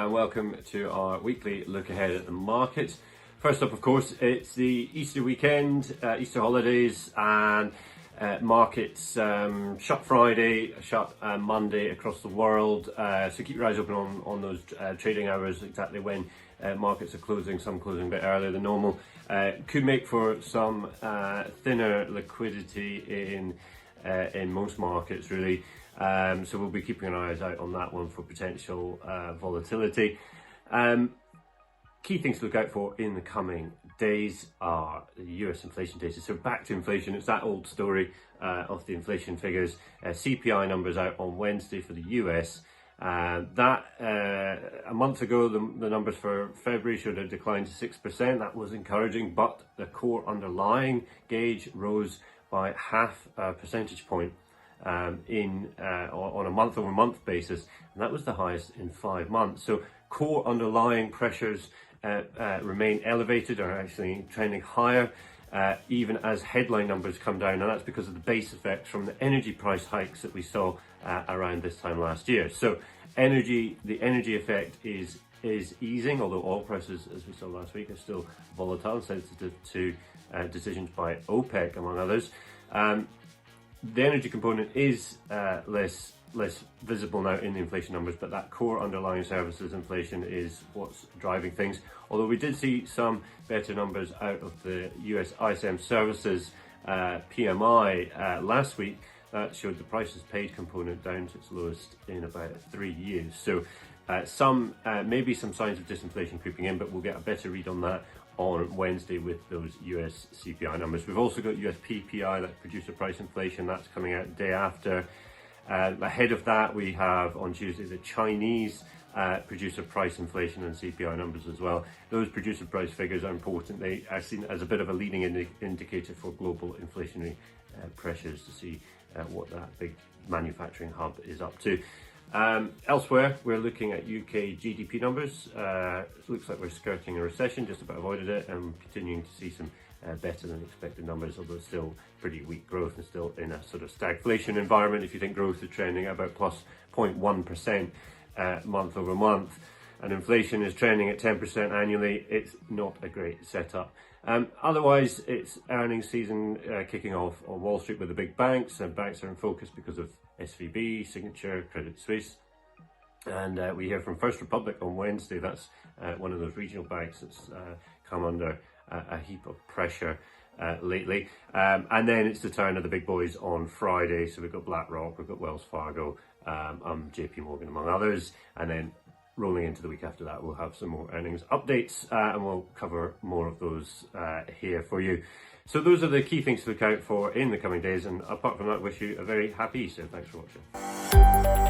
and welcome to our weekly look ahead at the markets. First up, of course, it's the Easter weekend, Easter holidays, and markets shut Friday, shut Monday across the world. So keep your eyes open on those trading hours, exactly when markets are closing, some closing a bit earlier than normal. Could make for some thinner liquidity in most markets, really. So we'll be keeping our eyes out on that one for potential volatility. Key things to look out for in the coming days are the US inflation data. So back to inflation, it's that old story of the inflation figures. CPI numbers out on Wednesday for the US. A month ago, the numbers for February showed a decline to 6%. That was encouraging, but the core underlying gauge rose by half a percentage point on a month-over-month basis, and that was the highest in 5 months. So core underlying pressures remain elevated, or actually trending higher, even as headline numbers come down, and that's because of the base effect from the energy price hikes that we saw around this time last year. So the energy effect is easing, although oil prices, as we saw last week, are still volatile, sensitive to decisions by OPEC, among others. The energy component is less visible now in the inflation numbers, but that core underlying services inflation is what's driving things. Although we did see some better numbers out of the US ISM services PMI last week. That showed the prices paid component down to its lowest in about 3 years. So maybe some signs of disinflation creeping in, but we'll get a better read on that on Wednesday with those US CPI numbers. We've also got US PPI, that producer price inflation, that's coming out the day after. Ahead of that, we have on Tuesday the Chinese producer price inflation and CPI numbers as well. Those producer price figures are important. They are seen as a bit of a leading indicator for global inflationary pressures to see what that big manufacturing hub is up to. Elsewhere, we're looking at UK GDP numbers. It looks like we're skirting a recession, just about avoided it, and continuing to see some better than expected numbers, although still pretty weak growth and still in a sort of stagflation environment. If you think growth is trending at about plus 0.1% month over month, and inflation is trending at 10% annually, it's not a great setup. Otherwise, it's earnings season kicking off on Wall Street with the big banks, and banks are in focus because of SVB, Signature, Credit Suisse. And we hear from First Republic on Wednesday. That's one of those regional banks that's come under a heap of pressure lately. And then it's the turn of the big boys on Friday. So we've got BlackRock, we've got Wells Fargo, JP Morgan, among others. And then rolling into the week after that, we'll have some more earnings updates, and we'll cover more of those here for you. So those are the key things to look out for in the coming days. And apart from that, wish you a very happy Easter. Thanks for watching.